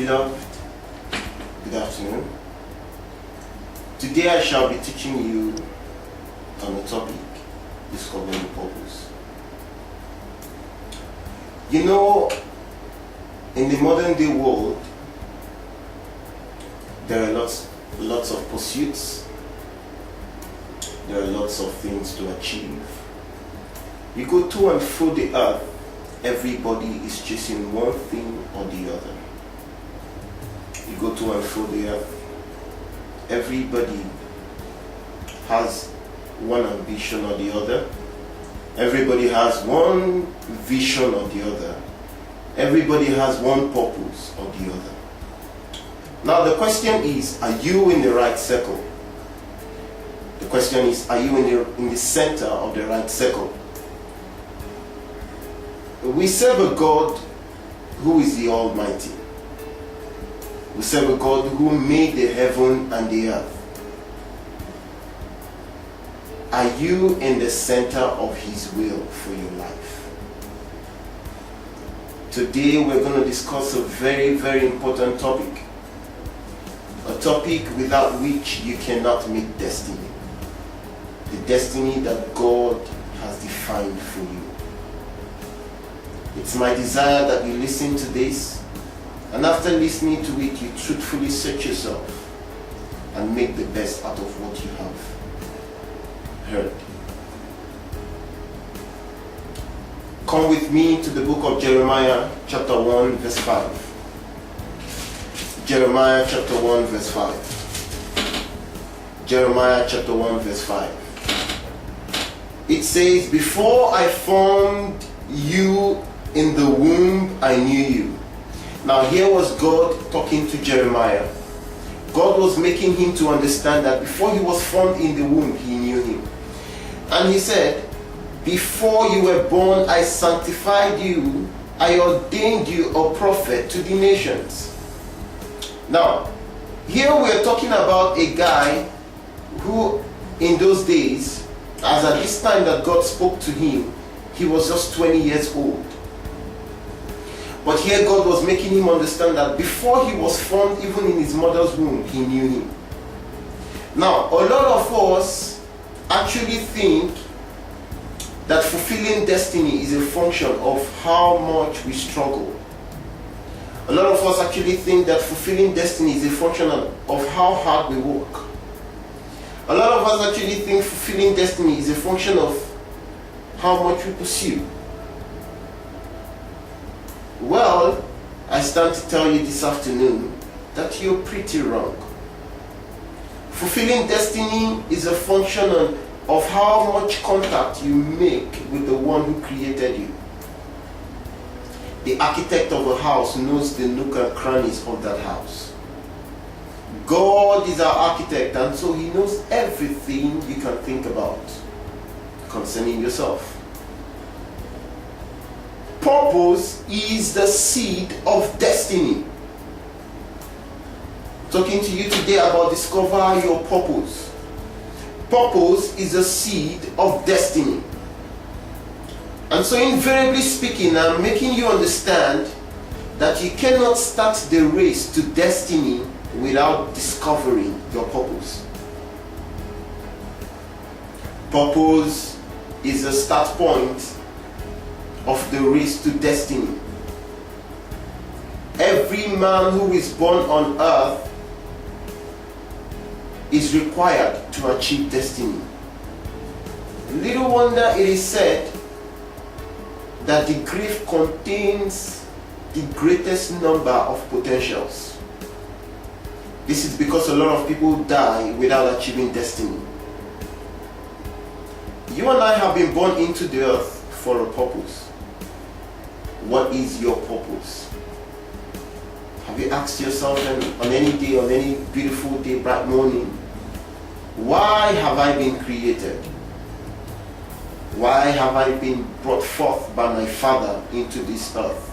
Beloved, good afternoon. Today I shall be teaching you on the topic, discovering purpose. You know, in the modern day world, there are lots of pursuits. There are lots of things to achieve. You go to and fro the earth, everybody is chasing one thing or the other. You go to and fro the earth, everybody has one ambition or the other. Everybody has one vision or the other. Everybody has one purpose or the other. Now the question is, are you in the right circle? The question is, are you in the center of the right circle? We serve a God who is the Almighty. We serve a God who made the heaven and the earth. Are you in the center of His will for your life? Today we're going to discuss a very, very important topic. A topic without which you cannot meet destiny. The destiny that God has defined for you. It's my desire that you listen to this, and after listening to it, you truthfully search yourself and make the best out of what you have heard. Come with me to the book of Jeremiah, chapter 1, verse 5. Jeremiah chapter 1, verse 5. Jeremiah chapter 1, verse 5. It says, "Before I formed you in the womb, I knew you." Now here was God talking to Jeremiah. God was making him to understand that before he was formed in the womb, He knew him. And He said, "Before you were born, I sanctified you. I ordained you a prophet to the nations." Now, here we are talking about a guy who in those days, as at this time that God spoke to him, he was just 20 years old. But here God was making him understand that before he was formed, even in his mother's womb, He knew him. Now, a lot of us actually think that fulfilling destiny is a function of how much we struggle. A lot of us actually think that fulfilling destiny is a function of how hard we work. A lot of us actually think fulfilling destiny is a function of how much we pursue. Well, I stand to tell you this afternoon that you're pretty wrong. Fulfilling destiny is a function of how much contact you make with the one who created you. The architect of a house knows the nook and crannies of that house. God is our architect, and so He knows everything you can think about concerning yourself. Purpose is the seed of destiny. Talking to you today about discover your purpose. Purpose is a seed of destiny. And so invariably speaking, I'm making you understand that you cannot start the race to destiny without discovering your purpose. Purpose is the start point of the race to destiny. Every man who is born on earth is required to achieve destiny. Little wonder it is said that the grave contains the greatest number of potentials. This is because a lot of people die without achieving destiny. You and I have been born into the earth for a purpose. What is your purpose? Have you asked yourself on any day, on any beautiful day, bright morning, why have I been created? Why have I been brought forth by my Father into this earth?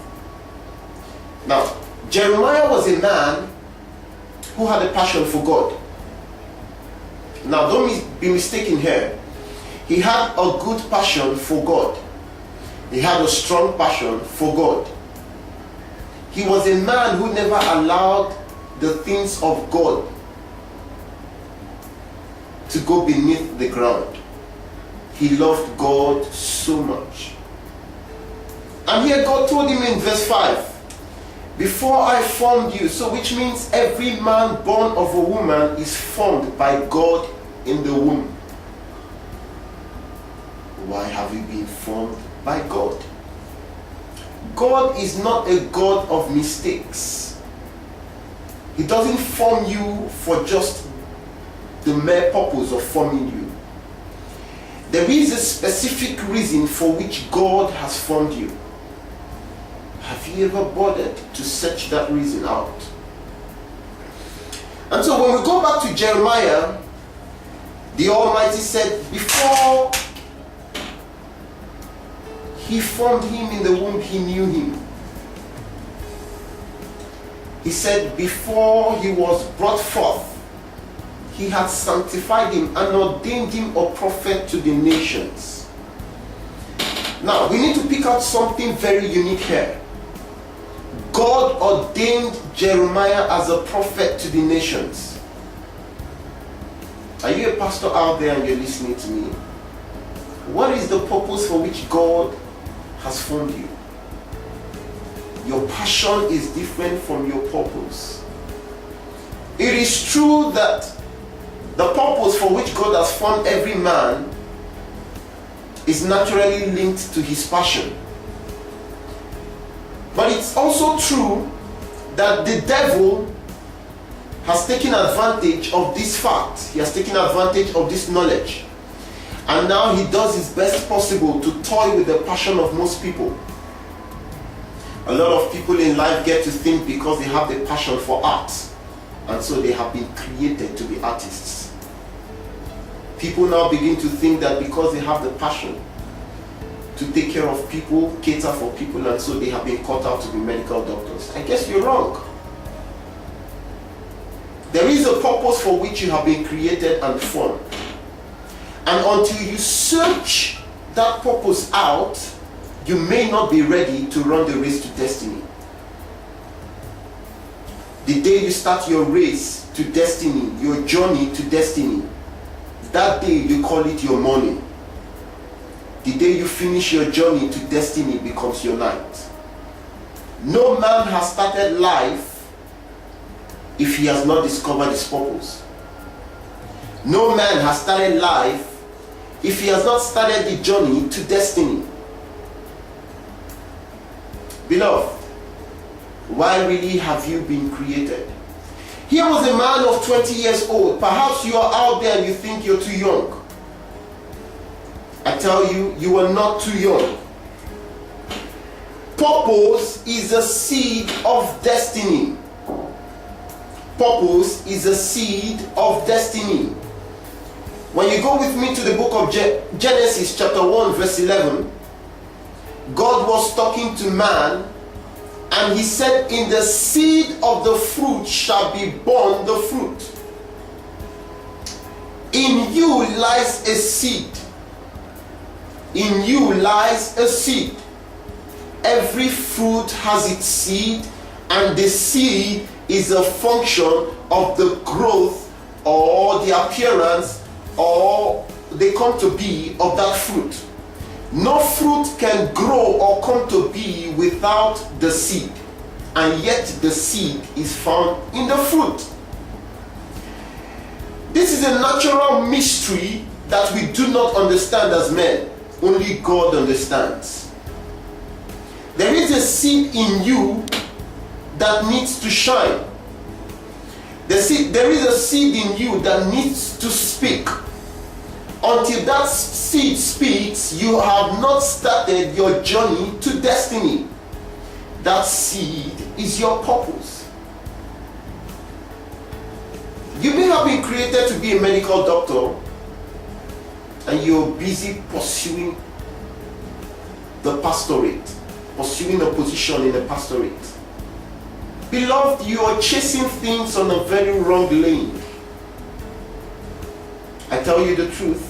Now, Jeremiah was a man who had a passion for God. Now, don't be mistaken here. He had a good passion for God. He had a strong passion for God. He was a man who never allowed the things of God to go beneath the ground. He loved God so much. And here God told him in verse 5, before I formed you, so which means every man born of a woman is formed by God in the womb. Why have you been formed by God? God is not a God of mistakes. He doesn't form you for just the mere purpose of forming you. There is a specific reason for which God has formed you. Have you ever bothered to search that reason out? And so when we go back to Jeremiah, the Almighty said, before He formed him in the womb, He knew him. He said, before he was brought forth, He had sanctified him and ordained him a prophet to the nations. Now, we need to pick out something very unique here. God ordained Jeremiah as a prophet to the nations. Are you a pastor out there and you're listening to me? What is the purpose for which God has formed you? Your passion is different from your purpose. It is true that the purpose for which God has formed every man is naturally linked to his passion. But it's also true that the devil has taken advantage of this fact. He has taken advantage of this knowledge. And now he does his best possible to toy with the passion of most people. A lot of people in life get to think because they have the passion for art, and so they have been created to be artists. People now begin to think that because they have the passion to take care of people, cater for people, and so they have been cut out to be medical doctors. I guess you're wrong. There is a purpose for which you have been created and formed. And until you search that purpose out, you may not be ready to run the race to destiny. The day you start your race to destiny, your journey to destiny, that day you call it your morning. The day you finish your journey to destiny becomes your night. No man has started life if he has not discovered his purpose. No man has started life if he has not started the journey to destiny. Beloved, why really have you been created? Here was a man of 20 years old. Perhaps you are out there and you think you're too young. I tell you, you are not too young. Purpose is a seed of destiny. Purpose is a seed of destiny. When you go with me to the book of Genesis chapter 1 verse 11, God was talking to man and he said, in the seed of the fruit shall be born the fruit. In you lies a seed. In you lies a seed. Every fruit has its seed, and the seed is a function of the growth or the appearance or the come to be of that fruit. No fruit can grow or come to be without the seed, and yet the seed is found in the fruit. This is a natural mystery that we do not understand as men. Only God understands. There is a seed in you that needs to shine. There is a seed in you that needs to speak. Until that seed speaks, you have not started your journey to destiny. That seed is your purpose. You may have been created to be a medical doctor, and you're busy pursuing the pastorate, pursuing a position in the pastorate. Beloved, you are chasing things on a very wrong lane. I tell you the truth,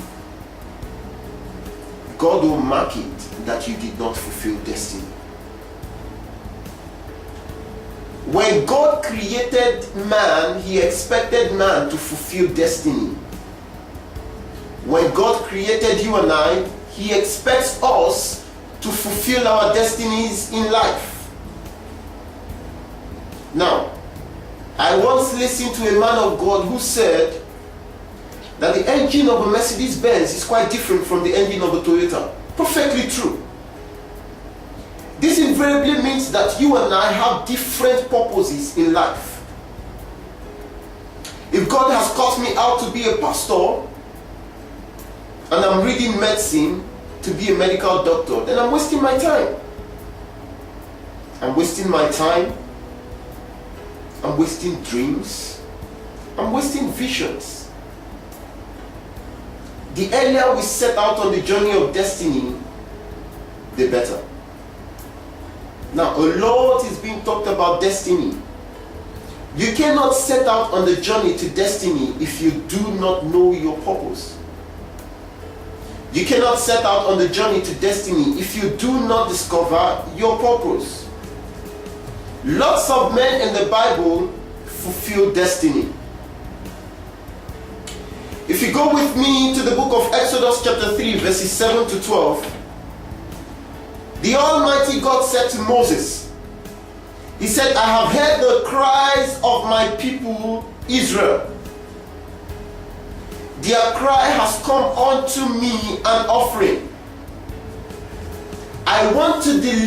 God will mark it that you did not fulfill destiny. When God created man, He expected man to fulfill destiny. When God created you and I, He expects us to fulfill our destinies in life. Now, I once listened to a man of God who said that the engine of a Mercedes-Benz is quite different from the engine of a Toyota. Perfectly true. This invariably means that you and I have different purposes in life. If God has called me out to be a pastor, and I'm reading medicine to be a medical doctor, then I'm wasting my time. I'm wasting my time. I'm wasting dreams. I'm wasting visions. The earlier we set out on the journey of destiny, the better. Now, a lot is being talked about destiny. You cannot set out on the journey to destiny if you do not know your purpose. You cannot set out on the journey to destiny if you do not discover your purpose. Lots of men in the Bible fulfill destiny. If you go with me to the book of Exodus chapter 3 verses 7 to 12, the Almighty God said to Moses, He said, I have heard the cries of my people Israel. Their cry has come unto me an offering. I want to deliver